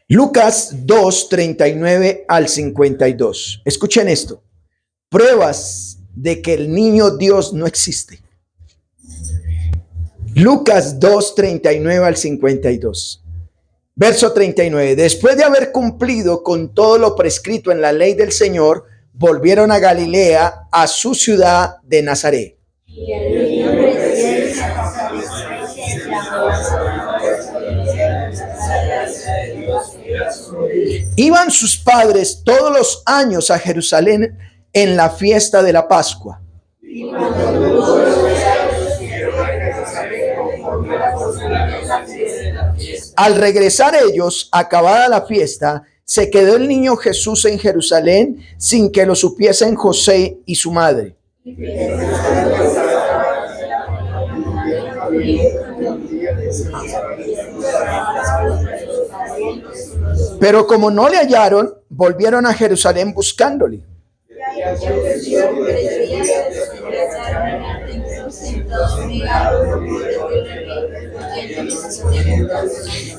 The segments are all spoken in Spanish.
Lucas 2, 39 al 52. Escuchen esto. Pruebas de que el niño Dios no existe. Lucas 2, 39 al 52. Verso 39. Después de haber cumplido con todo lo prescrito en la ley del Señor, volvieron a Galilea, a su ciudad de Nazaret. Iban sus padres todos los años a Jerusalén en la fiesta de la Pascua. Al regresar ellos, acabada la fiesta, se quedó el niño Jesús en Jerusalén sin que lo supiesen José y su madre. Pero como no le hallaron, volvieron a Jerusalén buscándole.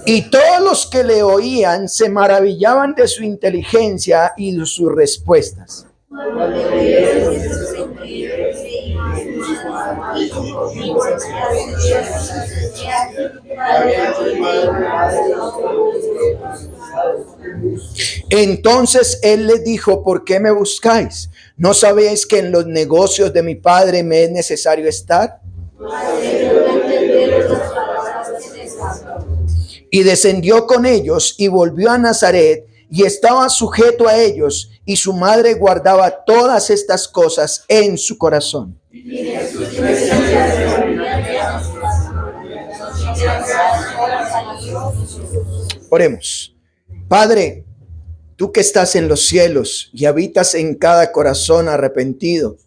Y todos los que le oían se maravillaban de su inteligencia y de sus respuestas. Entonces él les dijo: ¿por qué me buscáis? ¿No sabéis que en los negocios de mi padre me es necesario estar? Y descendió con ellos y volvió a Nazaret, y estaba sujeto a ellos, y su madre guardaba todas estas cosas en su corazón. Oremos. Padre, tú que estás en los cielos y habitas en cada corazón arrepentido,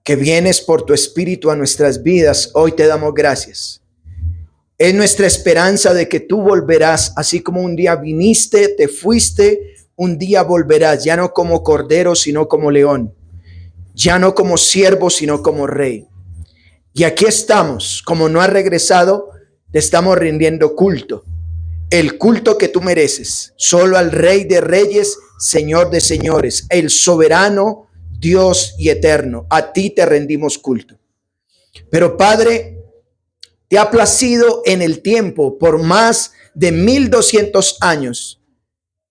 que vienes por tu Espíritu a nuestras vidas, hoy te damos gracias. Es nuestra esperanza de que tú volverás, así como un día viniste, te fuiste, un día volverás, ya no como cordero, sino como león, ya no como siervo, sino como rey. Y aquí estamos, como no has regresado, te estamos rindiendo culto, el culto que tú mereces, solo al Rey de Reyes, Señor de Señores, el soberano Dios y eterno. A ti te rendimos culto. Pero Padre, te ha placido en el tiempo, por más de 1200 años,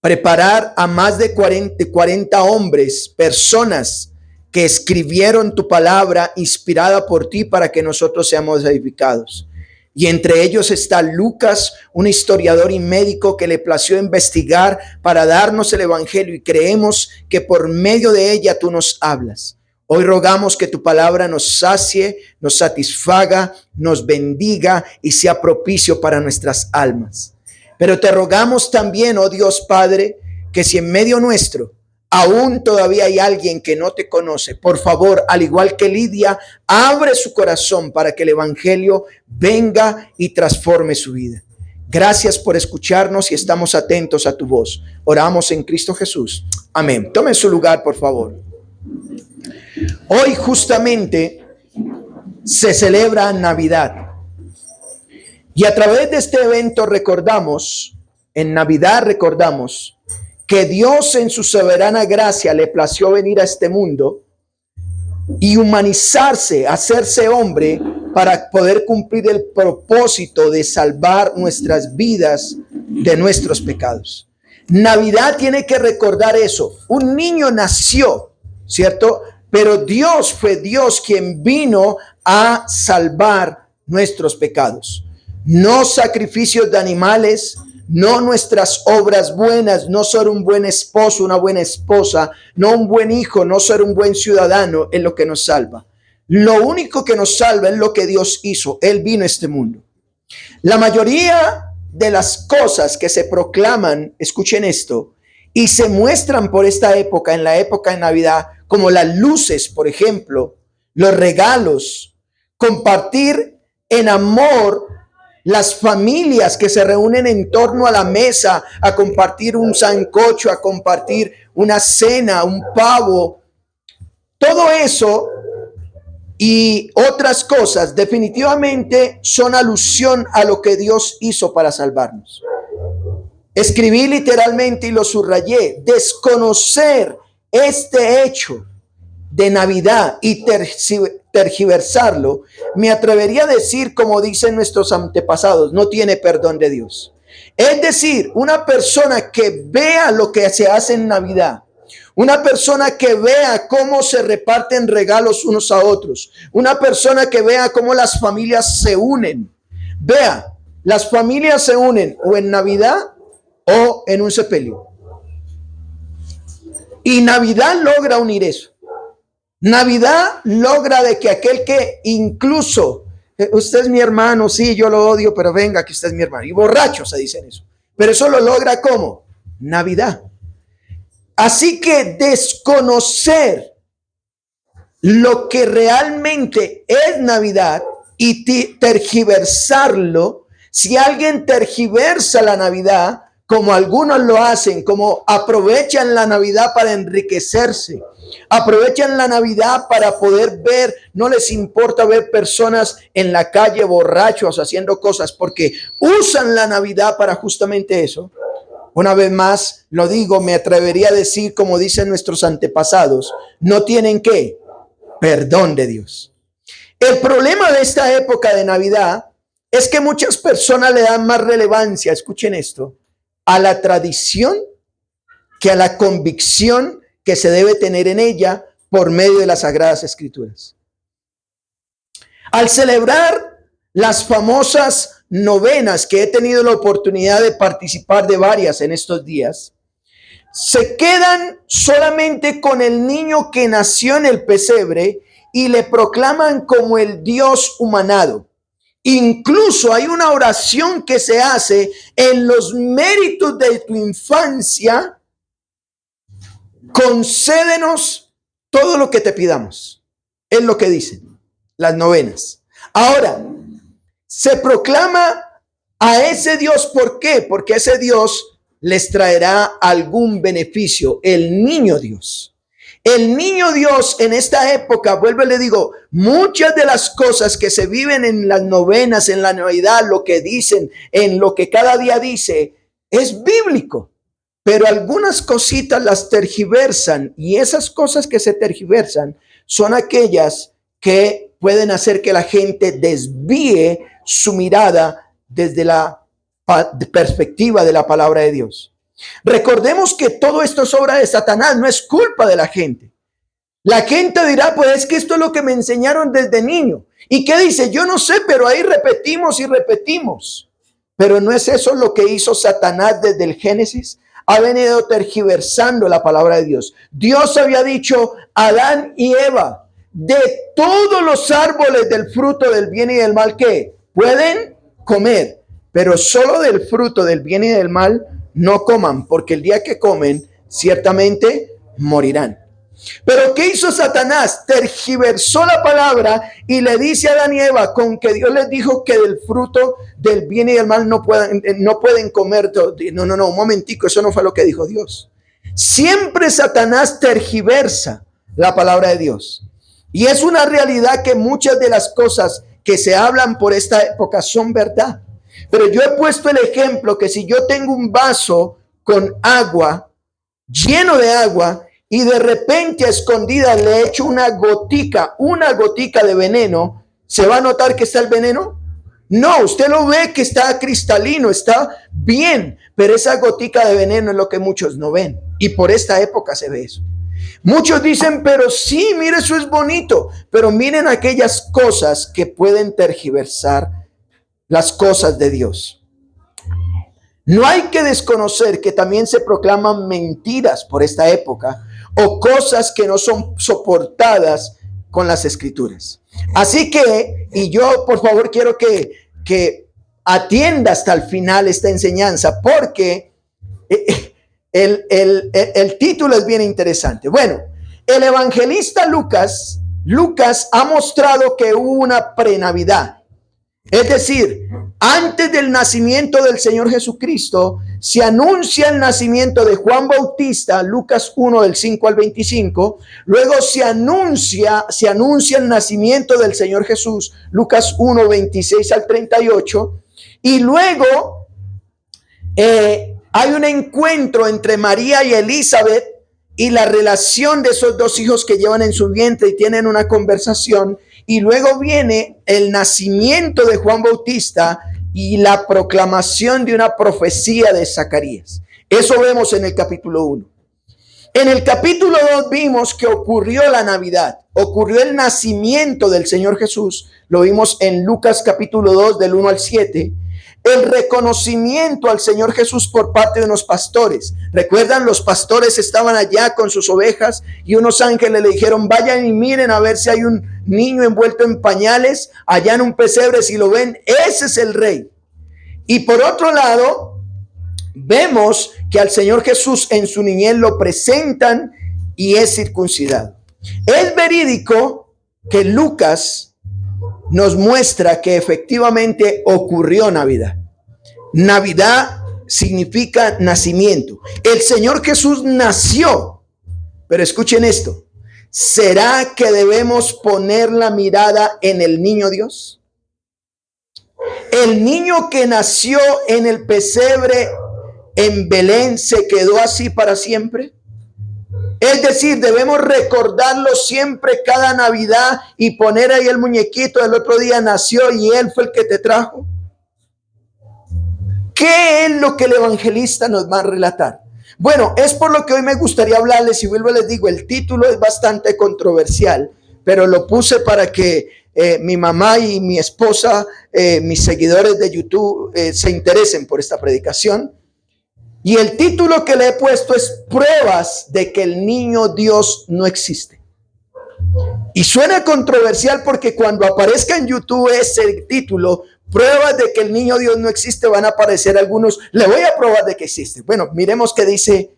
preparar a más de 40 hombres, personas que escribieron tu palabra inspirada por ti para que nosotros seamos edificados. Y entre ellos está Lucas, un historiador y médico que le plació investigar para darnos el evangelio, y creemos que por medio de ella tú nos hablas. Hoy rogamos que tu palabra nos sacie, nos satisfaga, nos bendiga y sea propicio para nuestras almas. Pero te rogamos también, oh Dios Padre, que si en medio nuestro aún todavía hay alguien que no te conoce, por favor, al igual que Lidia, abre su corazón para que el evangelio venga y transforme su vida. Gracias por escucharnos y estamos atentos a tu voz. Oramos en Cristo Jesús. Amén. Tomen su lugar, por favor. Hoy justamente se celebra Navidad. Y a través de este evento en Navidad recordamos que Dios en su soberana gracia le plació venir a este mundo y humanizarse, hacerse hombre para poder cumplir el propósito de salvar nuestras vidas de nuestros pecados. Navidad tiene que recordar eso. Un niño nació, ¿cierto? Pero Dios fue Dios quien vino a salvar nuestros pecados. No sacrificios de animales, no nuestras obras buenas, no ser un buen esposo, una buena esposa, no un buen hijo, no ser un buen ciudadano es lo que nos salva. Lo único que nos salva es lo que Dios hizo. Él vino a este mundo. La mayoría de las cosas que se proclaman, escuchen esto, y se muestran por esta época, en la época de Navidad, como las luces, por ejemplo, los regalos, compartir en amor, las familias que se reúnen en torno a la mesa a compartir un sancocho, a compartir una cena, un pavo, todo eso y otras cosas definitivamente son alusión a lo que Dios hizo para salvarnos. Escribí literalmente y lo subrayé. Desconocer este hecho de Navidad y tergiversarlo, me atrevería a decir, como dicen nuestros antepasados, no tiene perdón de Dios. Es decir, una persona que vea lo que se hace en Navidad, una persona que vea cómo se reparten regalos unos a otros, una persona que vea cómo las familias se unen. Vea, las familias se unen o en Navidad o en un sepelio. Y Navidad logra unir eso. Navidad logra de que aquel que incluso, usted es mi hermano, sí, yo lo odio, pero venga que usted es mi hermano. Y borrachos se dicen eso. Pero eso lo logra ¿cómo? Navidad. Así que desconocer lo que realmente es Navidad y tergiversarlo, si alguien tergiversa la Navidad, como algunos lo hacen, como aprovechan la Navidad para enriquecerse, aprovechan la Navidad para poder ver, no les importa ver personas en la calle borrachos haciendo cosas, porque usan la Navidad para justamente eso. Una vez más, lo digo, me atrevería a decir, como dicen nuestros antepasados, no tienen ¿qué? Perdón de Dios. El problema de esta época de Navidad es que muchas personas le dan más relevancia, escuchen esto, a la tradición que a la convicción que se debe tener en ella por medio de las Sagradas Escrituras. Al celebrar las famosas novenas, que he tenido la oportunidad de participar de varias en estos días, se quedan solamente con el niño que nació en el pesebre y le proclaman como el Dios humanado. Incluso hay una oración que se hace en los méritos de tu infancia: concédenos todo lo que te pidamos. Es lo que dicen las novenas. Ahora, se proclama a ese Dios, ¿por qué? Porque ese Dios les traerá algún beneficio, el niño Dios. El niño Dios en esta época, vuelvo y le digo, muchas de las cosas que se viven en las novenas, en la Navidad, lo que dicen, en lo que cada día dice, es bíblico. Pero algunas cositas las tergiversan, y esas cosas que se tergiversan son aquellas que pueden hacer que la gente desvíe su mirada desde la perspectiva de la palabra de Dios. Recordemos que todo esto es obra de Satanás, no es culpa de la gente. La gente dirá, pues es que esto es lo que me enseñaron desde niño. ¿Y qué dice? Yo no sé, pero ahí repetimos y repetimos. Pero no es eso lo que hizo Satanás desde el Génesis. Ha venido tergiversando la palabra de Dios. Dios había dicho a Adán y Eva, de todos los árboles del fruto del bien y del mal que pueden comer, pero solo del fruto del bien y del mal no coman, porque el día que comen ciertamente morirán. Pero ¿qué hizo Satanás? Tergiversó la palabra y le dice a Adán y Eva, con que Dios les dijo que del fruto del bien y del mal no pueden comer. No, un momentico, eso no fue lo que dijo Dios. Siempre Satanás tergiversa la palabra de Dios. Y es una realidad que muchas de las cosas que se hablan por esta época son verdad. Pero yo he puesto el ejemplo que si yo tengo un vaso con agua, lleno de agua, y de repente a escondidas le echo una gotica de veneno, ¿se va a notar que está el veneno? No, usted lo ve que está cristalino, está bien, pero esa gotica de veneno es lo que muchos no ven. Y por esta época se ve eso. Muchos dicen, pero sí, mire, eso es bonito, pero miren aquellas cosas que pueden tergiversar las cosas de Dios. No hay que desconocer que también se proclaman mentiras por esta época o cosas que no son soportadas con las Escrituras. Así que, y yo por favor quiero que atienda hasta el final esta enseñanza, porque el título es bien interesante. Bueno, el evangelista Lucas ha mostrado que hubo una prenavidad. Es decir, antes del nacimiento del Señor Jesucristo, se anuncia el nacimiento de Juan Bautista, Lucas 1 del 5 al 25. Luego se anuncia el nacimiento del Señor Jesús, Lucas 1, 26 al 38. Y luego hay un encuentro entre María y Elizabeth y la relación de esos dos hijos que llevan en su vientre y tienen una conversación. Y luego viene el nacimiento de Juan Bautista y la proclamación de una profecía de Zacarías. Eso vemos en el capítulo 1. En el capítulo 2 vimos que ocurrió la Navidad, ocurrió el nacimiento del Señor Jesús. Lo vimos en Lucas capítulo 2 del 1 al 7. El reconocimiento al Señor Jesús por parte de unos pastores. ¿Recuerdan? Los pastores estaban allá con sus ovejas y unos ángeles le dijeron: vayan y miren a ver si hay un niño envuelto en pañales allá en un pesebre. Si lo ven, ese es el rey. Y por otro lado, vemos que al Señor Jesús en su niñez lo presentan y es circuncidado. Es verídico que Lucas nos muestra que efectivamente ocurrió Navidad. Navidad significa nacimiento. El Señor Jesús nació. Pero escuchen esto: ¿será que debemos poner la mirada en el niño Dios? El niño que nació en el pesebre en Belén, ¿se quedó así para siempre? Es decir, debemos recordarlo siempre cada Navidad y poner ahí el muñequito. El otro día nació y él fue el que te trajo. ¿Qué es lo que el evangelista nos va a relatar? Bueno, es por lo que hoy me gustaría hablarles, y vuelvo les digo, el título es bastante controversial, pero lo puse para que mi mamá y mi esposa, mis seguidores de YouTube, se interesen por esta predicación. Y el título que le he puesto es Pruebas de que el niño Dios no existe. Y suena controversial porque cuando aparezca en YouTube ese título, Pruebas de que el niño Dios no existe, van a aparecer algunos: le voy a probar de que existe. Bueno, miremos qué dice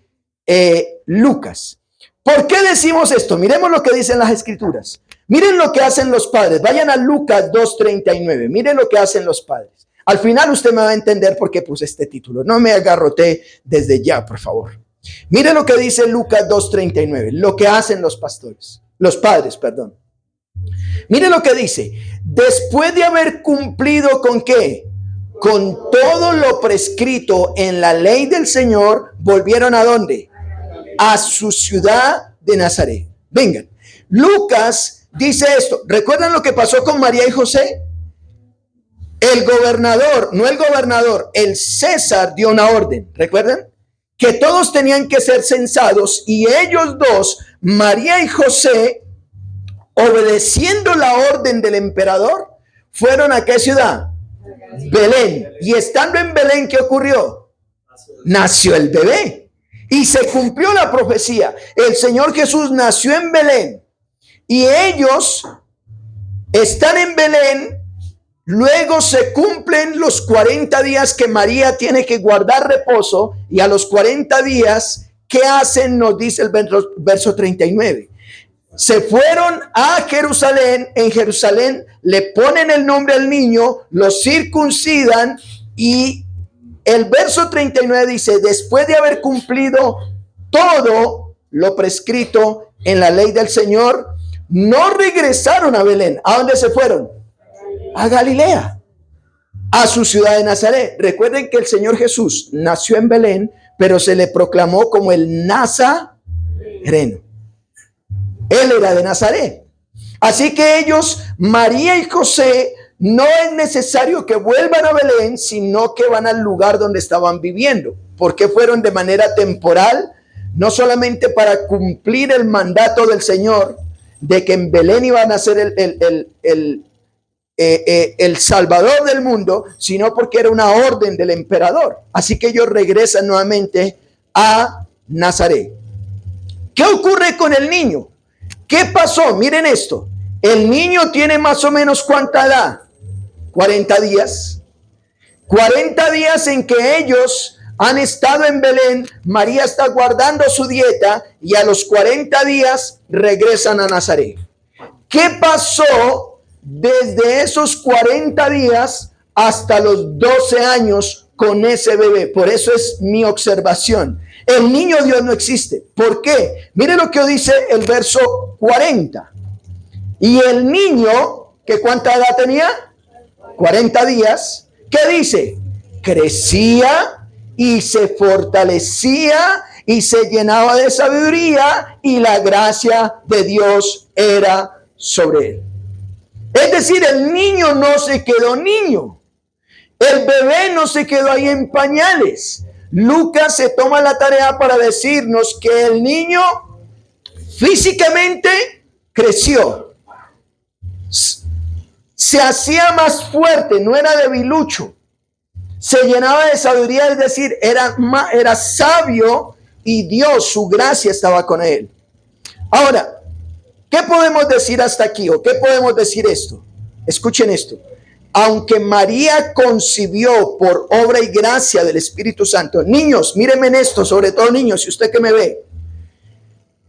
Lucas. ¿Por qué decimos esto? Miremos lo que dicen las escrituras. Miren lo que hacen los padres. Vayan a Lucas 2:39. Miren lo que hacen los padres. Al final usted me va a entender por qué puse este título. No me agarroté desde ya, por favor. Mire lo que dice Lucas 2:39, lo que hacen los padres, perdón. Mire lo que dice: después de haber cumplido ¿con qué? Con todo lo prescrito en la ley del Señor, volvieron ¿a dónde? A su ciudad de Nazaret. Vengan, Lucas dice esto. ¿Recuerdan lo que pasó con María y José? El gobernador, no el gobernador, el César dio una orden, ¿recuerdan? Que todos tenían que ser censados, y ellos dos, María y José, obedeciendo la orden del emperador, fueron ¿a qué ciudad? Belén. Y estando en Belén, ¿qué ocurrió? Nació el bebé y se cumplió la profecía. El Señor Jesús nació en Belén y ellos están en Belén. Luego se cumplen los 40 días que María tiene que guardar reposo, y a los 40 días, ¿qué hacen? Nos dice el verso 39. Se fueron a Jerusalén, en Jerusalén le ponen el nombre al niño, lo circuncidan, y el verso 39 dice: después de haber cumplido todo lo prescrito en la ley del Señor, no regresaron a Belén. ¿A dónde se fueron? A Galilea, a su ciudad de Nazaret. Recuerden que el Señor Jesús nació en Belén, pero se le proclamó como el Nazareno. Él era de Nazaret. Así que ellos, María y José, no es necesario que vuelvan a Belén, sino que van al lugar donde estaban viviendo. Porque fueron de manera temporal, no solamente para cumplir el mandato del Señor de que en Belén iba a nacer el Salvador del mundo, sino porque era una orden del emperador. Así que ellos regresan nuevamente a Nazaret. ¿Qué ocurre con el niño? ¿Qué pasó? Miren esto. El niño tiene más o menos ¿cuánta edad? 40 días. 40 días en que ellos han estado en Belén. María está guardando su dieta y a los 40 días regresan a Nazaret. ¿Qué pasó desde esos 40 días hasta los 12 años con ese bebé? Por eso es mi observación. El niño Dios no existe. ¿Por qué? Mire lo que dice el verso 40. Y el niño, ¿que cuánta edad tenía? 40 días. ¿Qué dice? Crecía y se fortalecía y se llenaba de sabiduría y la gracia de Dios era sobre él. Es decir, el niño no se quedó niño. El bebé no se quedó ahí en pañales. Lucas se toma la tarea para decirnos que el niño físicamente creció. Se hacía más fuerte, no era debilucho. Se llenaba de sabiduría, es decir, era sabio y Dios, su gracia estaba con él. Ahora, ¿qué podemos decir hasta aquí? ¿O qué podemos decir esto? Escuchen esto. Aunque María concibió por obra y gracia del Espíritu Santo. Niños, mírenme en esto, sobre todo niños, si usted que me ve.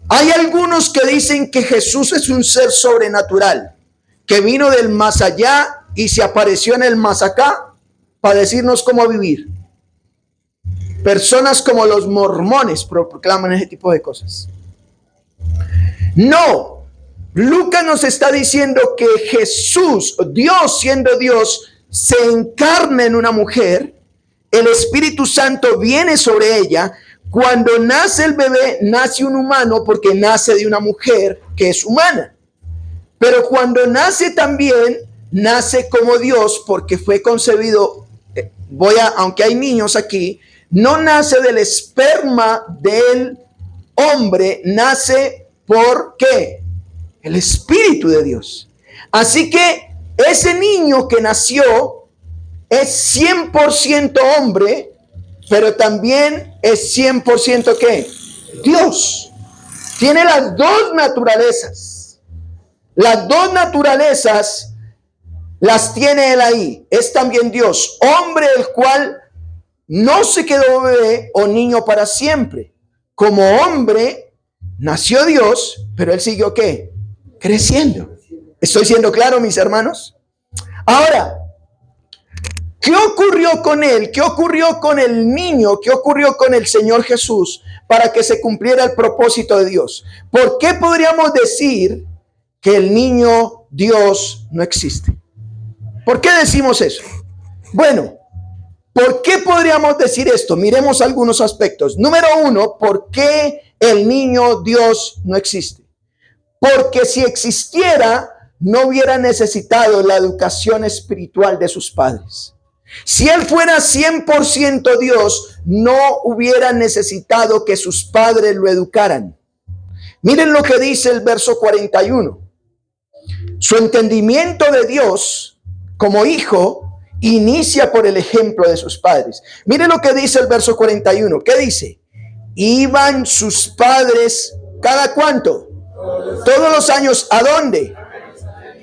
Hay algunos que dicen que Jesús es un ser sobrenatural, que vino del más allá y se apareció en el más acá para decirnos cómo vivir. Personas como los mormones proclaman ese tipo de cosas. No, Lucas nos está diciendo que Jesús, Dios siendo Dios, se encarna en una mujer, el Espíritu Santo viene sobre ella. Cuando nace el bebé, nace un humano porque nace de una mujer que es humana. Pero cuando nace también, nace como Dios porque fue concebido, aunque hay niños aquí, no nace del esperma del hombre, nace ¿por qué? El Espíritu de Dios. Así que ese niño que nació es 100% hombre, pero también es 100% ¿qué? Dios. Tiene las dos naturalezas. Las dos naturalezas las tiene él ahí. Es también Dios, hombre el cual no se quedó bebé o niño para siempre. Como hombre nació Dios, pero él siguió ¿qué? Creciendo. ¿Estoy siendo claro, mis hermanos? Ahora, ¿qué ocurrió con él? ¿Qué ocurrió con el niño? ¿Qué ocurrió con el Señor Jesús para que se cumpliera el propósito de Dios? ¿Por qué podríamos decir que el niño Dios no existe? ¿Por qué decimos eso? Bueno, ¿por qué podríamos decir esto? Miremos algunos aspectos. Número uno, ¿por qué el niño Dios no existe? Porque si existiera, no hubiera necesitado la educación espiritual de sus padres. Si él fuera 100% Dios, no hubiera necesitado que sus padres lo educaran. Miren lo que dice el verso 41. Su entendimiento de Dios como hijo inicia por el ejemplo de sus padres. Miren lo que dice el verso 41. ¿Qué dice? Iban sus padres, ¿cada cuánto? Todos los años. ¿A dónde?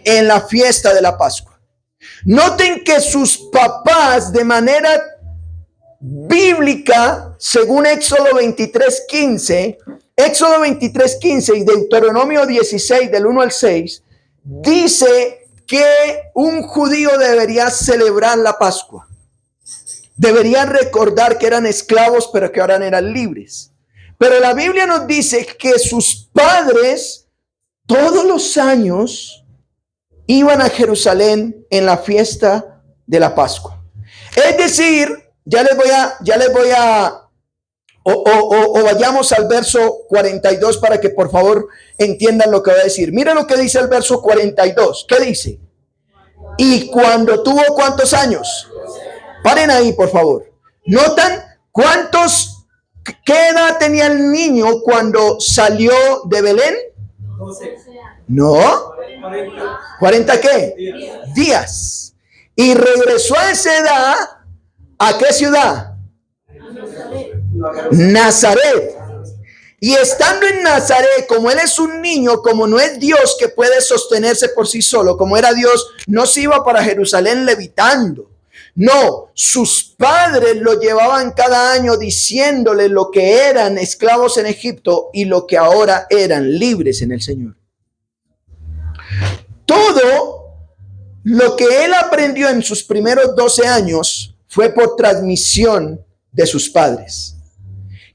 En la fiesta de la Pascua. Noten que sus papás, de manera bíblica, según Éxodo 23:15 y Deuteronomio 16 del 1 al 6, dice que un judío debería celebrar la Pascua. Debería recordar que eran esclavos, pero que ahora eran libres. Pero la Biblia nos dice que sus padres todos los años iban a Jerusalén en la fiesta de la Pascua. Es decir, vayamos al verso 42 para que por favor entiendan lo que va a decir. Mira lo que dice el verso 42. ¿Qué dice? Y cuando tuvo ¿cuántos años? Paren ahí, por favor. ¿Notan qué edad tenía el niño cuando salió de Belén? No. ¿40 qué? Días. Y regresó a esa edad, ¿a qué ciudad? Nazaret. Y estando en Nazaret, como él es un niño, como no es Dios que puede sostenerse por sí solo, como era Dios, no se iba para Jerusalén levitando. No, sus padres lo llevaban cada año diciéndole lo que eran esclavos en Egipto y lo que ahora eran libres en el Señor. Todo lo que él aprendió en sus primeros 12 años fue por transmisión de sus padres.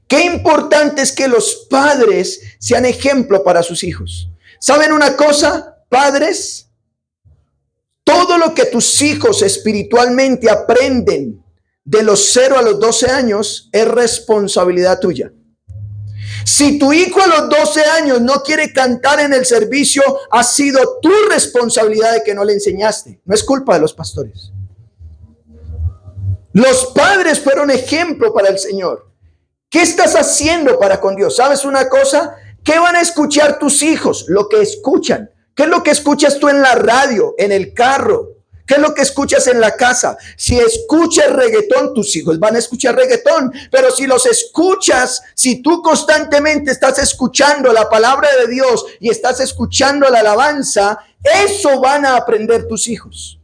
Qué importante es que los padres sean ejemplo para sus hijos. ¿Saben una cosa, padres? Todo lo que tus hijos espiritualmente aprenden de los 0 a los 12 años es responsabilidad tuya. Si tu hijo a los 12 años no quiere cantar en el servicio, ha sido tu responsabilidad de que no le enseñaste. No es culpa de los pastores. Los padres fueron ejemplo para el Señor. ¿Qué estás haciendo para con Dios? ¿Sabes una cosa? ¿Qué van a escuchar tus hijos? Lo que escuchan. ¿Qué es lo que escuchas tú en la radio, en el carro? ¿Qué es lo que escuchas en la casa? Si escuchas reggaetón, tus hijos van a escuchar reggaetón. Pero si los escuchas, si tú constantemente estás escuchando la palabra de Dios y estás escuchando la alabanza, eso van a aprender tus hijos.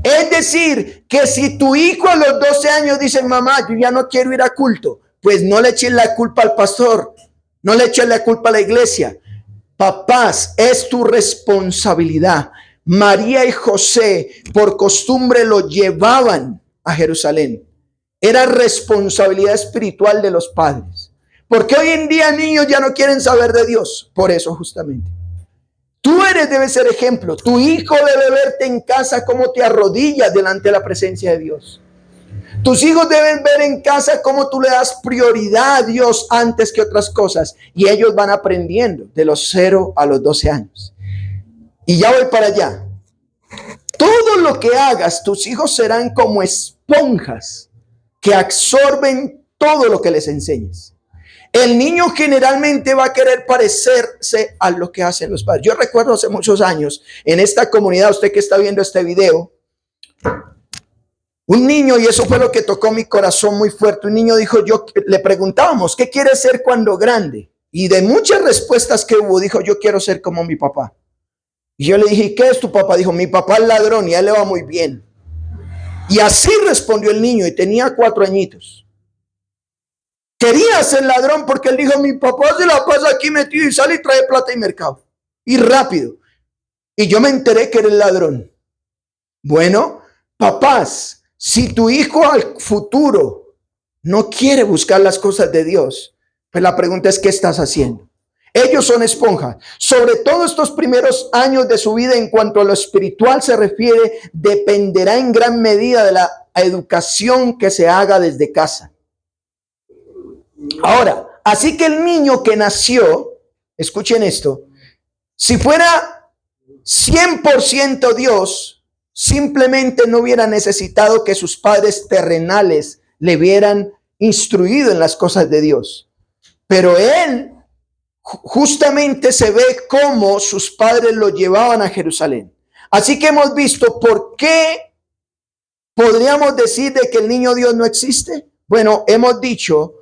Es decir, que si tu hijo a los 12 años dice, mamá, yo ya no quiero ir a culto, pues no le eches la culpa al pastor, no le eches la culpa a la iglesia. Papás, es tu responsabilidad. María y José por costumbre lo llevaban a Jerusalén. Era responsabilidad espiritual de los padres. Porque hoy en día niños ya no quieren saber de Dios. Por eso justamente. Tú debes ser ejemplo. Tu hijo debe verte en casa cómo te arrodillas delante de la presencia de Dios. Tus hijos deben ver en casa cómo tú le das prioridad a Dios antes que otras cosas. Y ellos van aprendiendo de los 0 a los 12 años. Y ya voy para allá. Todo lo que hagas, tus hijos serán como esponjas que absorben todo lo que les enseñes. El niño generalmente va a querer parecerse a lo que hacen los padres. Yo recuerdo hace muchos años en esta comunidad, usted que está viendo este video, un niño, y eso fue lo que tocó mi corazón muy fuerte, un niño dijo, le preguntábamos, ¿qué quiere ser cuando grande? Y de muchas respuestas que hubo, dijo, yo quiero ser como mi papá. Y yo le dije, ¿qué es tu papá? Dijo, mi papá es ladrón y a él le va muy bien. Y así respondió el niño y tenía 4 añitos. Quería ser ladrón porque él dijo, mi papá se la pasa aquí metido y sale y trae plata y mercado. Y rápido. Y yo me enteré que era el ladrón. Bueno, papás, si tu hijo al futuro no quiere buscar las cosas de Dios, pues la pregunta es, ¿qué estás haciendo? Ellos son esponjas. Sobre todo estos primeros años de su vida en cuanto a lo espiritual se refiere, dependerá en gran medida de la educación que se haga desde casa. Ahora, así que el niño que nació, escuchen esto, si fuera 100% Dios, simplemente no hubiera necesitado que sus padres terrenales le hubieran instruido en las cosas de Dios. Pero él justamente se ve cómo sus padres lo llevaban a Jerusalén. Así que hemos visto por qué podríamos decir de que el niño Dios no existe. Bueno, hemos dicho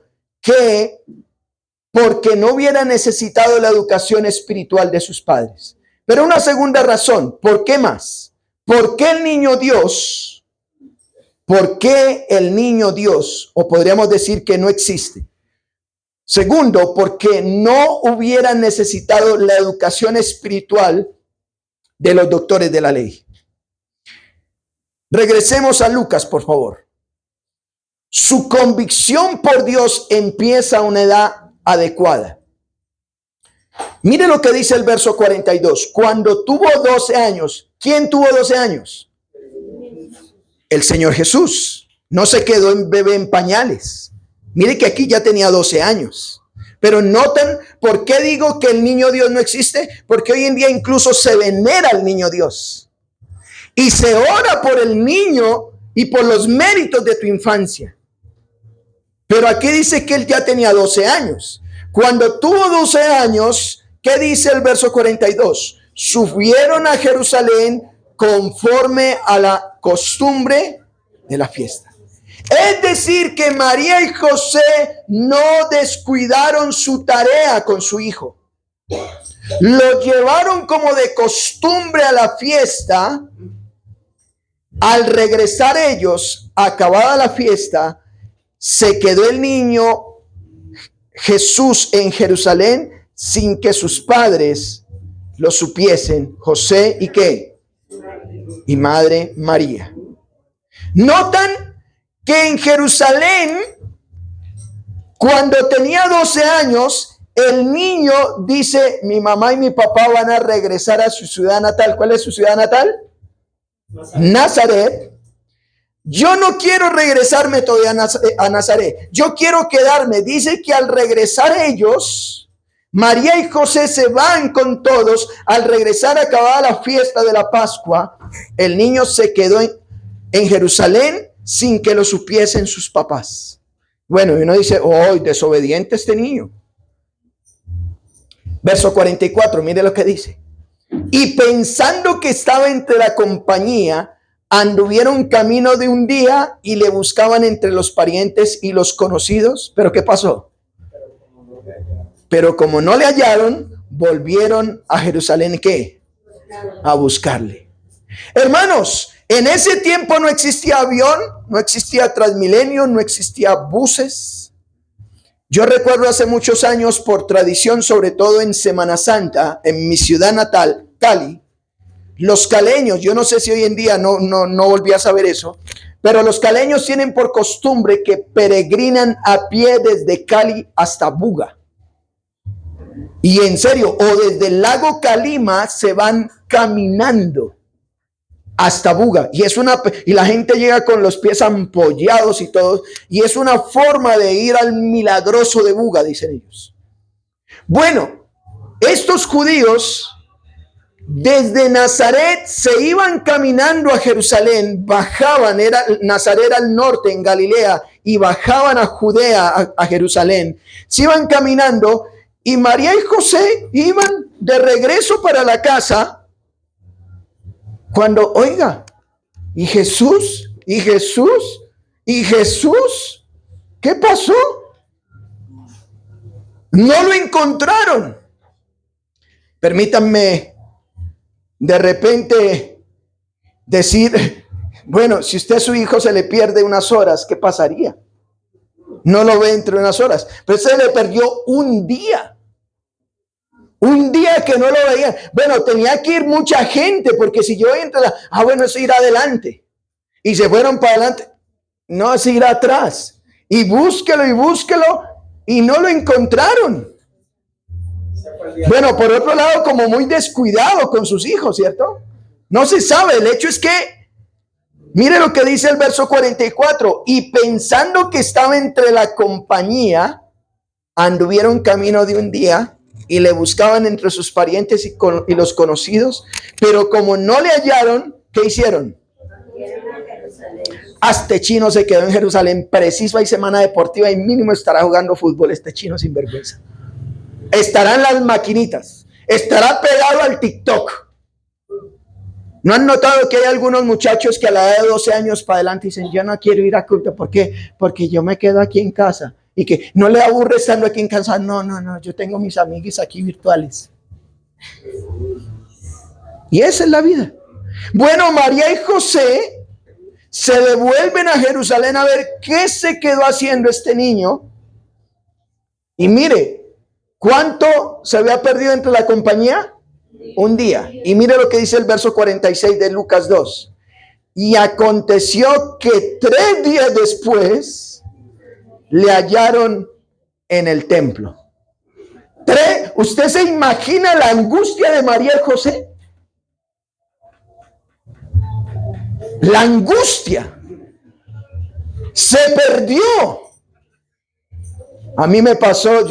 que porque no hubiera necesitado la educación espiritual de sus padres. Pero una segunda razón, ¿por qué más? ¿Por qué el niño Dios? ¿Por qué el niño Dios? O podríamos decir que no existe. Segundo, porque no hubiera necesitado la educación espiritual de los doctores de la ley. Regresemos a Lucas, por favor. Su convicción por Dios empieza a una edad adecuada. Mire lo que dice el verso 42. Cuando tuvo 12 años, ¿quién tuvo 12 años? El Señor Jesús. No se quedó en bebé en pañales. Mire que aquí ya tenía 12 años. Pero noten, ¿por qué digo que el niño Dios no existe? Porque hoy en día incluso se venera al niño Dios. Y se ora por el niño y por los méritos de tu infancia. Pero aquí dice que él ya tenía 12 años. Cuando tuvo 12 años, ¿qué dice el verso 42? Subieron a Jerusalén conforme a la costumbre de la fiesta. Es decir, que María y José no descuidaron su tarea con su hijo. Lo llevaron como de costumbre a la fiesta. Al regresar ellos, acabada la fiesta, se quedó el niño Jesús en Jerusalén sin que sus padres lo supiesen, José y ¿qué? Y madre María. Notan que en Jerusalén, cuando tenía 12 años, el niño dice, mi mamá y mi papá van a regresar a su ciudad natal. ¿Cuál es su ciudad natal? Nazaret. yo no quiero regresarme todavía a Nazaret. Yo quiero quedarme. Dice que al regresar ellos, María y José se van con todos. Al regresar acabada la fiesta de la Pascua, el niño se quedó en Jerusalén sin que lo supiesen sus papás. Bueno, y uno dice, oh, desobediente este niño. Verso 44, mire lo que dice. Y pensando que estaba entre la compañía, anduvieron camino de un día y le buscaban entre los parientes y los conocidos. ¿Pero qué pasó? Pero como no le hallaron, volvieron a Jerusalén, ¿qué? A buscarle. Hermanos, en ese tiempo no existía avión, no existía Transmilenio, no existía buses. Yo recuerdo hace muchos años, por tradición, sobre todo en Semana Santa, en mi ciudad natal, Cali, los caleños, yo no sé si hoy en día no volví a saber eso, pero los caleños tienen por costumbre que peregrinan a pie desde Cali hasta Buga. Y en serio, o desde el lago Calima se van caminando hasta Buga. Y la gente llega con los pies ampollados y todo. Y es una forma de ir al milagroso de Buga, dicen ellos. Bueno, estos judíos desde Nazaret se iban caminando a Jerusalén, bajaban, Nazaret al norte en Galilea, y bajaban a Judea, a Jerusalén. Se iban caminando y María y José iban de regreso para la casa cuando, oiga, ¿y Jesús? ¿Qué pasó? No lo encontraron. Permítanme de repente decir, bueno, si usted a su hijo se le pierde unas horas, ¿qué pasaría? No lo ve entre unas horas, pero se le perdió un día que no lo veía. Bueno, tenía que ir mucha gente, porque si yo entro, bueno, eso irá adelante, y se fueron para adelante, no, es ir atrás, y búsquelo, y no lo encontraron. Bueno, por otro lado, como muy descuidado con sus hijos, ¿cierto? No se sabe. El hecho es que, mire lo que dice el verso 44. Y pensando que estaba entre la compañía, anduvieron camino de un día y le buscaban entre sus parientes y los conocidos. Pero como no le hallaron, ¿qué hicieron? Este chino se quedó en Jerusalén. Preciso, hay semana deportiva y mínimo estará jugando fútbol este chino sin vergüenza. Estará en las maquinitas, estará pegado al TikTok. ¿No han notado que hay algunos muchachos que a la edad de 12 años para adelante dicen, yo no quiero ir a culto? ¿Por qué? Porque yo me quedo aquí en casa. Y que no le aburre estando aquí en casa. No, yo tengo mis amiguis aquí virtuales. Y esa es la vida. Bueno, María y José se devuelven a Jerusalén a ver qué se quedó haciendo este niño. Y mire, ¿cuánto se había perdido entre la compañía? Un día. Y mire lo que dice el verso 46 de Lucas 2. Y aconteció que 3 días después le hallaron en el templo. ¿Usted se imagina la angustia de María y José? La angustia. Se perdió. A mí me pasó,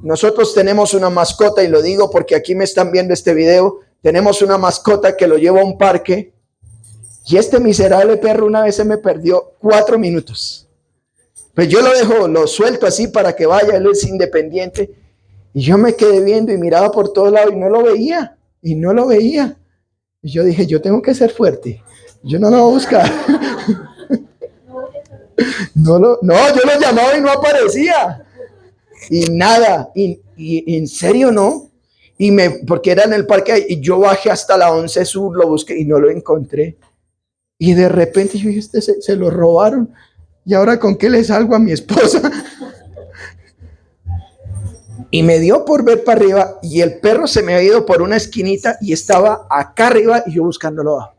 nosotros tenemos una mascota, y lo digo porque aquí me están viendo este video. Tenemos una mascota que lo llevo a un parque, y este miserable perro una vez se me perdió 4 minutos. Pues yo lo suelto así para que vaya, él es independiente, y yo me quedé viendo y miraba por todos lados y no lo veía. Y yo dije, yo tengo que ser fuerte, yo no lo voy a buscar. No, yo lo llamaba y no aparecía. Y nada, y en serio no. Porque era en el parque, y yo bajé hasta la 11 Sur, lo busqué y no lo encontré. Y de repente yo dije, se lo robaron. ¿Y ahora con qué le salgo a mi esposa? Y me dio por ver para arriba, y el perro se me había ido por una esquinita y estaba acá arriba y yo buscándolo abajo.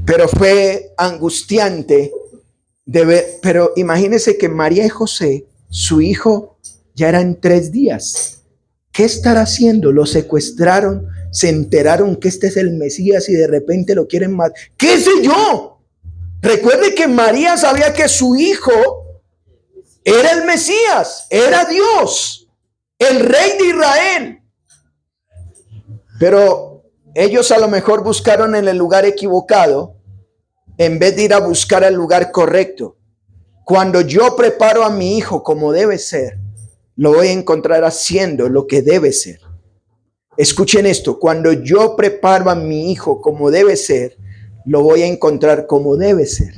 Pero fue angustiante de ver. Pero imagínense que María y José, su hijo, ya eran 3 días. ¿Qué estará haciendo? Lo secuestraron, se enteraron que este es el Mesías y de repente lo quieren matar. ¿Qué sé yo? Recuerde que María sabía que su hijo era el Mesías, era Dios, el rey de Israel. Pero ellos a lo mejor buscaron en el lugar equivocado en vez de ir a buscar el lugar correcto. Cuando yo preparo a mi hijo como debe ser, lo voy a encontrar haciendo lo que debe ser. Escuchen esto, cuando yo preparo a mi hijo como debe ser, lo voy a encontrar como debe ser.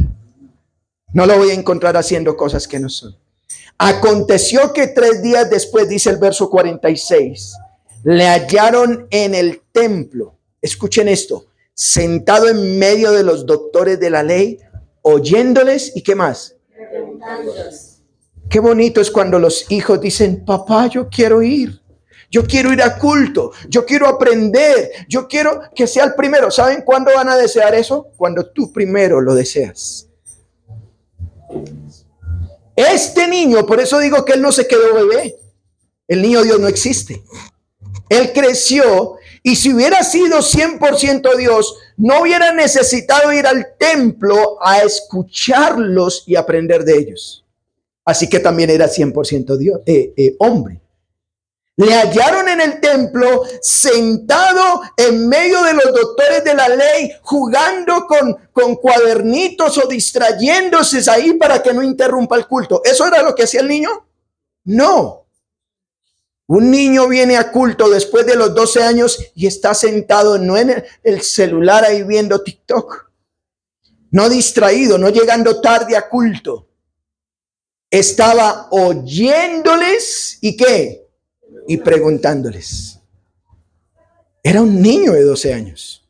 No lo voy a encontrar haciendo cosas que no son. Aconteció que 3 días después, dice el verso 46, le hallaron en el templo. Escuchen esto, sentado en medio de los doctores de la ley, oyéndoles y ¿qué más? Qué bonito es cuando los hijos dicen, papá, yo quiero ir a culto, yo quiero aprender, yo quiero que sea el primero. ¿Saben cuándo van a desear eso? Cuando tú primero lo deseas. Este niño, por eso digo que él no se quedó bebé. El niño Dios no existe. Él creció y si hubiera sido 100% Dios, no hubiera necesitado ir al templo a escucharlos y aprender de ellos. Así que también era 100% Dios, hombre. Le hallaron en el templo sentado en medio de los doctores de la ley, jugando con cuadernitos o distrayéndose ahí para que no interrumpa el culto. ¿Eso era lo que hacía el niño? No. Un niño viene a culto después de los 12 años y está sentado no en el celular ahí viendo TikTok, no distraído, no llegando tarde a culto. Estaba oyéndoles y ¿qué? Y preguntándoles. Era un niño de 12 años.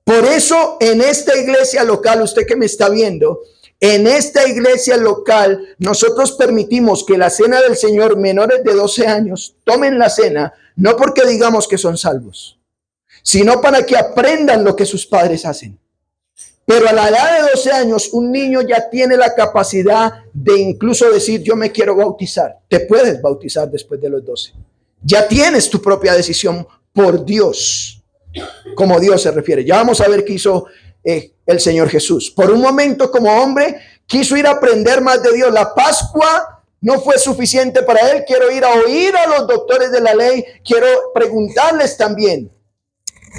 Por eso en esta iglesia local, usted que me está viendo, en esta iglesia local nosotros permitimos que la cena del Señor, menores de 12 años, tomen la cena, no porque digamos que son salvos, sino para que aprendan lo que sus padres hacen. Pero a la edad de 12 años, un niño ya tiene la capacidad de incluso decir, yo me quiero bautizar. Te puedes bautizar después de los 12. Ya tienes tu propia decisión por Dios, como Dios se refiere. Ya vamos a ver qué hizo el Señor Jesús. Por un momento, como hombre, quiso ir a aprender más de Dios. La Pascua no fue suficiente para él. Quiero ir a oír a los doctores de la ley. Quiero preguntarles también.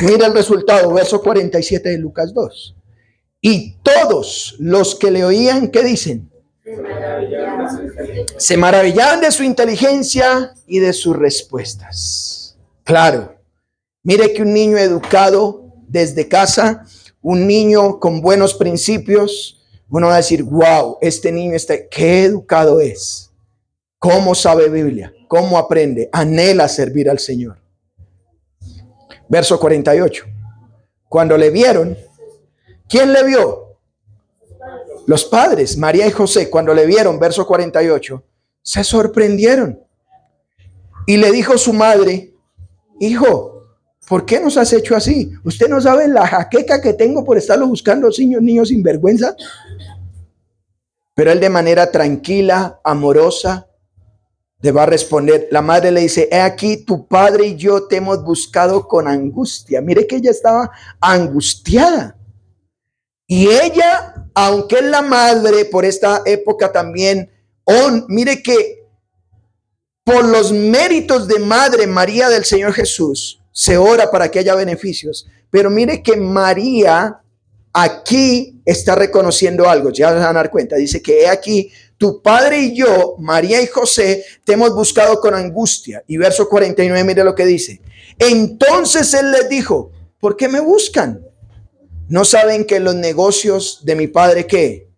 Mira el resultado, verso 47 de Lucas 2. Y todos los que le oían, ¿qué dicen? Se maravillaban de su inteligencia y de sus respuestas. Claro, mire que un niño educado desde casa, un niño con buenos principios, uno va a decir, wow, este niño qué educado es. ¿Cómo sabe Biblia? ¿Cómo aprende? Anhela servir al Señor. Verso 48. Cuando le vieron, ¿quién le vio? Los padres, María y José, cuando le vieron, verso 48, se sorprendieron. Y le dijo su madre, hijo, ¿por qué nos has hecho así? ¿Usted no sabe la jaqueca que tengo por estarlo buscando niños sin vergüenza? Pero él de manera tranquila, amorosa, le va a responder. La madre le dice, he aquí tu padre y yo te hemos buscado con angustia. Mire que ella estaba angustiada. Y ella, aunque es la madre por esta época también, mire que por los méritos de madre María del Señor Jesús, se ora para que haya beneficios. Pero mire que María aquí está reconociendo algo, ya van a dar cuenta. Dice que he aquí, tu padre y yo, María y José, te hemos buscado con angustia. Y verso 49, mire lo que dice. Entonces él les dijo, ¿por qué me buscan? ¿No saben que los negocios de mi padre qué?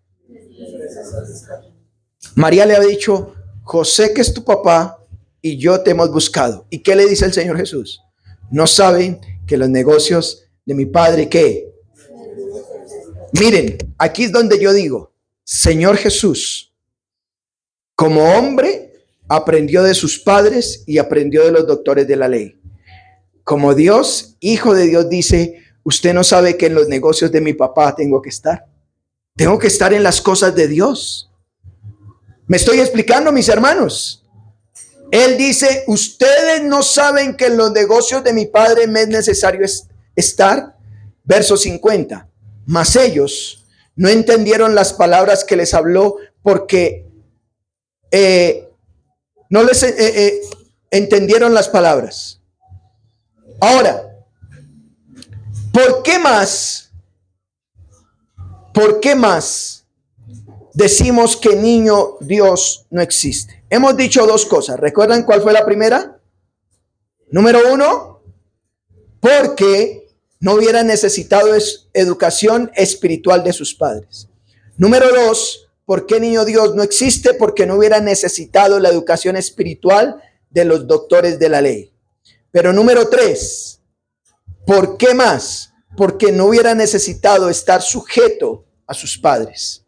María le ha dicho, José que es tu papá y yo te hemos buscado. ¿Y qué le dice el Señor Jesús? ¿No saben que los negocios de mi padre qué? Miren, aquí es donde yo digo, Señor Jesús, como hombre, aprendió de sus padres y aprendió de los doctores de la ley. Como Dios, Hijo de Dios, dice, usted no sabe que en los negocios de mi papá tengo que estar. Tengo que estar en las cosas de Dios. ¿Me estoy explicando, mis hermanos? Él dice, ustedes no saben que en los negocios de mi padre me es necesario estar. Verso 50. Mas ellos No entendieron las palabras que les habló porque no les entendieron las palabras. Ahora, ¿por qué más decimos que niño Dios no existe? Hemos dicho dos cosas. ¿Recuerdan cuál fue la primera? Número uno, porque no hubiera necesitado educación espiritual de sus padres. Número dos, ¿por qué niño Dios no existe? Porque no hubiera necesitado la educación espiritual de los doctores de la ley. Pero número tres, ¿por qué más? Porque no hubiera necesitado estar sujeto a sus padres.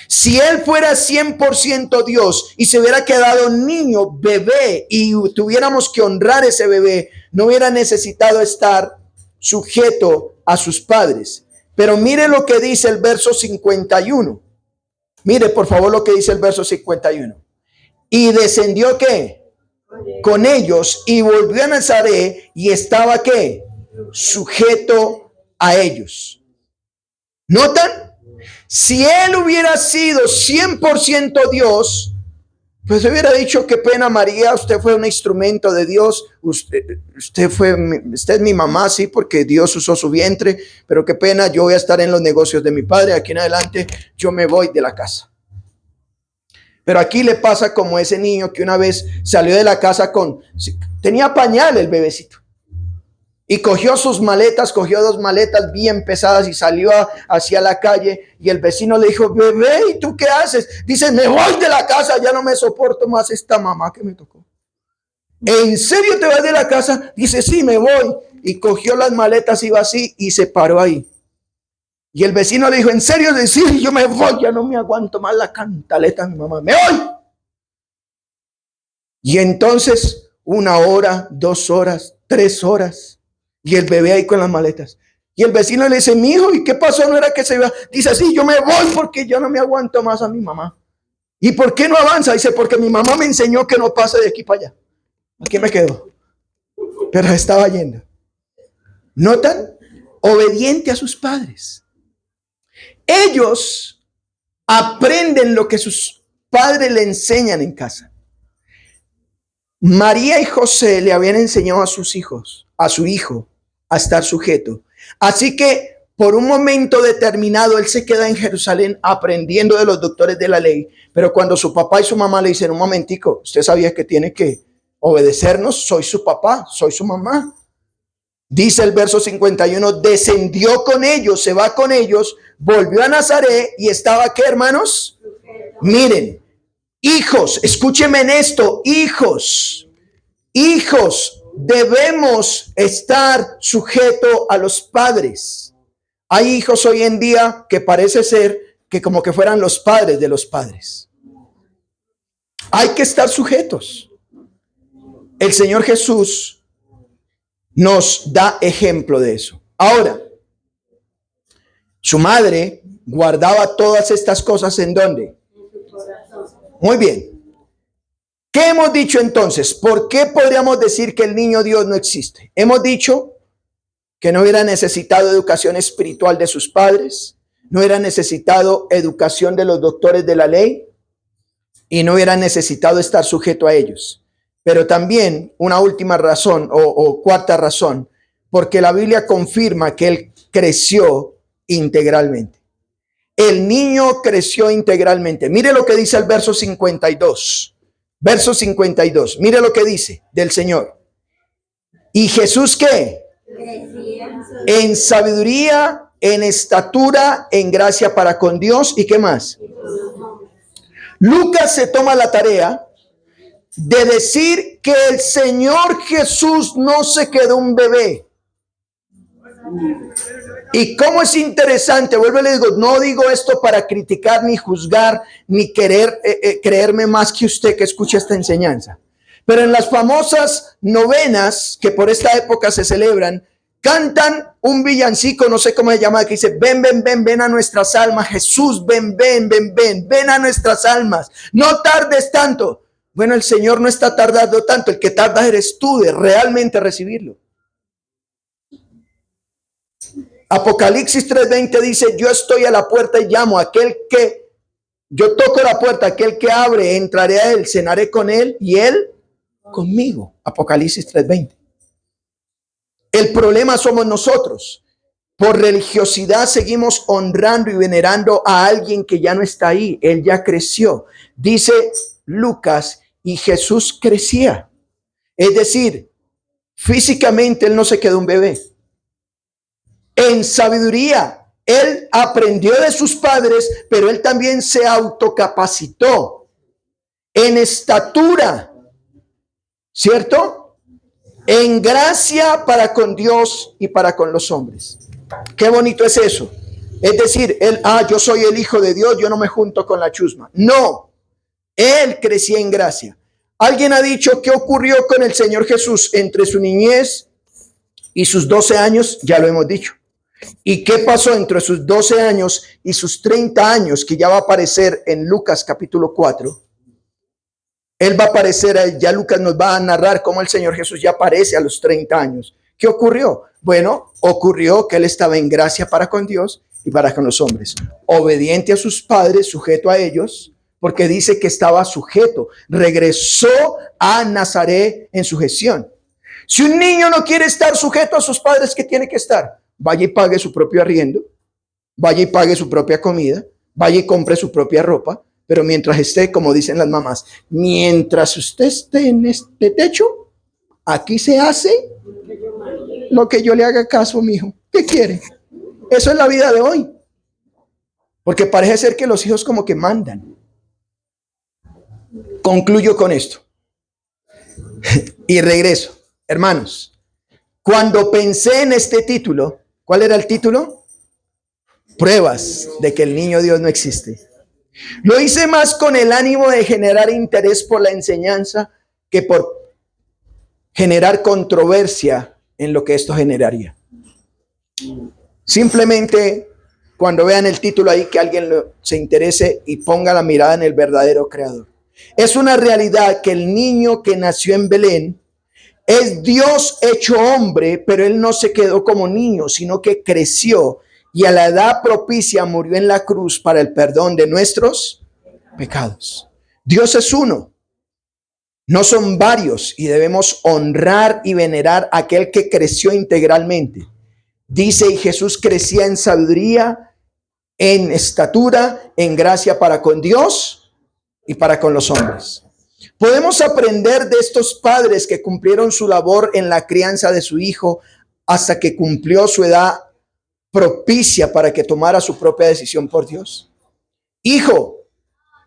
Si él fuera 100% Dios y se hubiera quedado niño, bebé, y tuviéramos que honrar ese bebé, no hubiera necesitado estar sujeto a sus padres. Pero mire lo que dice el verso 51. Mire por favor lo que dice el verso 51. Y descendió ¿qué? Con ellos y volvió a Nazaret y estaba ¿qué? Sujeto a ellos. ¿Notan? Si él hubiera sido 100% Dios, pues hubiera dicho: qué pena, María, usted fue un instrumento de Dios, usted es mi mamá, sí, porque Dios usó su vientre, pero qué pena, yo voy a estar en los negocios de mi padre, aquí en adelante yo me voy de la casa. Pero aquí le pasa como ese niño que una vez salió de la casa tenía pañal el bebecito. Y cogió sus maletas, cogió 2 maletas bien pesadas y salió hacia la calle. Y el vecino le dijo: bebé, ¿y tú qué haces? Dice: me voy de la casa, ya no me soporto más esta mamá que me tocó. ¿En serio te vas de la casa? Dice: sí, me voy. Y cogió las maletas, iba así y se paró ahí. Y el vecino le dijo: ¿en serio? Sí, yo me voy, ya no me aguanto más la cantaleta de mi mamá, me voy. Y entonces 1 hora, 2 horas, 3 horas. Y el bebé ahí con las maletas. Y el vecino le dice: mi hijo, ¿y qué pasó? ¿No era que se iba? Dice: sí, yo me voy porque yo no me aguanto más a mi mamá. ¿Y por qué no avanza? Dice: porque mi mamá me enseñó que no pase de aquí para allá. Aquí me quedo. Pero estaba yendo. ¿Notan? Obediente a sus padres. Ellos aprenden lo que sus padres le enseñan en casa. María y José le habían enseñado a sus hijos, a su hijo, a estar sujeto. Así que por un momento determinado él se queda en Jerusalén aprendiendo de los doctores de la ley. Pero cuando su papá y su mamá le dicen: un momentico, usted sabía que tiene que obedecernos, soy su papá, soy su mamá. Dice el verso 51, descendió con ellos, se va con ellos, volvió a Nazaret y estaba ¿qué, hermanos? Miren, hijos, escúchenme en esto, hijos, debemos estar sujetos a los padres. Hay hijos hoy en día que parece ser que como que fueran los padres de los padres. Hay que estar sujetos. El Señor Jesús nos da ejemplo de eso. Ahora, su madre guardaba todas estas cosas ¿en dónde? Muy bien. ¿Qué hemos dicho entonces? ¿Por qué podríamos decir que el niño Dios no existe? Hemos dicho que no hubiera necesitado educación espiritual de sus padres, no hubiera necesitado educación de los doctores de la ley y no hubiera necesitado estar sujeto a ellos. Pero también una última razón o cuarta razón, porque la Biblia confirma que él creció integralmente. El niño creció integralmente. Mire lo que dice el verso 52. Verso 52. Mire lo que dice del Señor. ¿Y Jesús qué? En sabiduría, en estatura, en gracia para con Dios. ¿Y qué más? Lucas se toma la tarea de decir que el Señor Jesús no se quedó un bebé. Y cómo es interesante, vuelvo y le digo, no digo esto para criticar, ni juzgar, ni querer creerme más que usted que escucha esta enseñanza. Pero en las famosas novenas que por esta época se celebran, cantan un villancico, no sé cómo se llama, que dice: ven, ven, ven, ven a nuestras almas, Jesús, ven, ven, ven, ven, ven a nuestras almas, no tardes tanto. Bueno, el Señor no está tardando tanto, el que tarda eres tú de realmente recibirlo. Apocalipsis 3:20 dice, yo estoy a la puerta y llamo, yo toco la puerta, aquel que abre, entraré a él, cenaré con él y él conmigo. Apocalipsis 3:20. El problema somos nosotros. Por religiosidad seguimos honrando y venerando a alguien que ya no está ahí. Él ya creció. Dice Lucas, y Jesús crecía. Es decir, físicamente él no se quedó un bebé. En sabiduría, él aprendió de sus padres, pero él también se autocapacitó. En estatura, ¿cierto? En gracia para con Dios y para con los hombres. Qué bonito es eso. Es decir, yo soy el hijo de Dios, yo no me junto con la chusma. No, él crecía en gracia. Alguien ha dicho, ¿qué ocurrió con el Señor Jesús entre su niñez y sus 12 años? Ya lo hemos dicho. ¿Y qué pasó entre sus 12 años y sus 30 años? Que ya va a aparecer en Lucas capítulo 4. Él va a aparecer, ya Lucas nos va a narrar cómo el Señor Jesús ya aparece a los 30 años. ¿Qué ocurrió? Bueno, ocurrió que él estaba en gracia para con Dios y para con los hombres. Obediente a sus padres, sujeto a ellos, porque dice que estaba sujeto. Regresó a Nazaret en sujeción. Si un niño no quiere estar sujeto a sus padres, ¿qué tiene que estar? Vaya y pague su propio arriendo, vaya y pague su propia comida, vaya y compre su propia ropa, pero mientras esté, como dicen las mamás, mientras usted esté en este techo, aquí se hace lo que yo le haga caso, mijo. ¿Qué quiere? Eso es la vida de hoy. Porque parece ser que los hijos como que mandan. Concluyo con esto. Y regreso. Hermanos, cuando pensé en este título, ¿cuál era el título? Pruebas de que el niño Dios no existe. Lo hice más con el ánimo de generar interés por la enseñanza que por generar controversia en lo que esto generaría. Simplemente cuando vean el título ahí, que alguien se interese y ponga la mirada en el verdadero creador. Es una realidad que el niño que nació en Belén es Dios hecho hombre, pero él no se quedó como niño, sino que creció y a la edad propicia murió en la cruz para el perdón de nuestros pecados. Dios es uno, no son varios, y debemos honrar y venerar a aquel que creció integralmente. Dice, y Jesús crecía en sabiduría, en estatura, en gracia para con Dios y para con los hombres. Podemos aprender de estos padres que cumplieron su labor en la crianza de su hijo hasta que cumplió su edad propicia para que tomara su propia decisión por Dios. Hijo,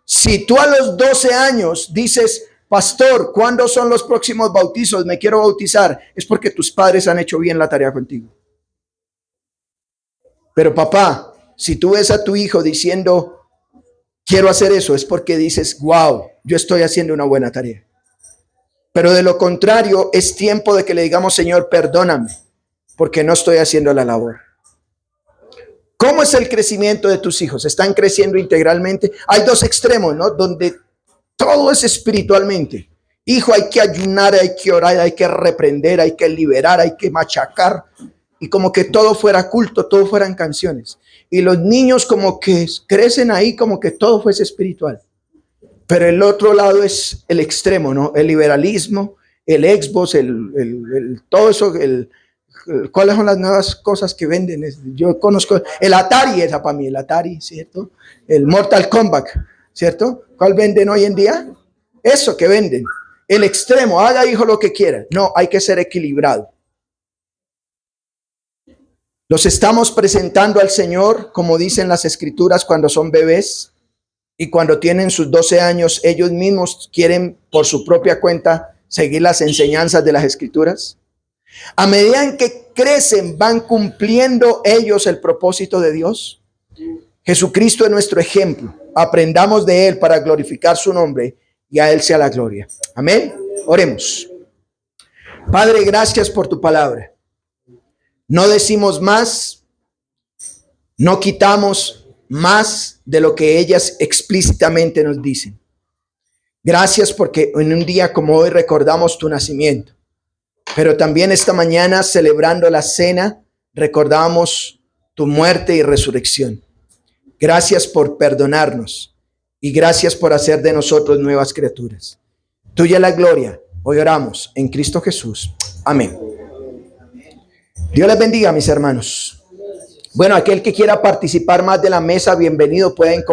si tú a los 12 años dices, pastor, ¿cuándo son los próximos bautizos? Me quiero bautizar. Es porque tus padres han hecho bien la tarea contigo. Pero papá, si tú ves a tu hijo diciendo, quiero hacer eso, es porque dices, wow, yo estoy haciendo una buena tarea. Pero de lo contrario, es tiempo de que le digamos, Señor, perdóname, porque no estoy haciendo la labor. ¿Cómo es el crecimiento de tus hijos? ¿Están creciendo integralmente? Hay dos extremos, ¿no? Donde todo es espiritualmente. Hijo, hay que ayunar, hay que orar, hay que reprender, hay que liberar, hay que machacar. Y como que todo fuera culto, todo fueran canciones. Y los niños como que crecen ahí como que todo fuese espiritual. Pero el otro lado es el extremo, ¿no? El liberalismo, el Xbox, todo eso, ¿cuáles son las nuevas cosas que venden? Yo conozco el Atari, esa para mí, el Atari, ¿cierto? El Mortal Kombat, ¿cierto? ¿Cuál venden hoy en día? Eso que venden. El extremo, haga hijo lo que quiera. No, hay que ser equilibrado. Los estamos presentando al Señor, como dicen las Escrituras, cuando son bebés y cuando tienen sus 12 años, ellos mismos quieren por su propia cuenta seguir las enseñanzas de las Escrituras. A medida en que crecen, van cumpliendo ellos el propósito de Dios. Jesucristo es nuestro ejemplo. Aprendamos de Él para glorificar su nombre y a Él sea la gloria. Amén. Oremos. Padre, gracias por tu palabra. No decimos más, no quitamos más de lo que ellas explícitamente nos dicen. Gracias porque en un día como hoy recordamos tu nacimiento, pero también esta mañana celebrando la cena recordamos tu muerte y resurrección. Gracias por perdonarnos y gracias por hacer de nosotros nuevas criaturas. Tuya la gloria. Hoy oramos en Cristo Jesús. Amén. Dios les bendiga, mis hermanos. Bueno, aquel que quiera participar más de la mesa, bienvenido. Pueden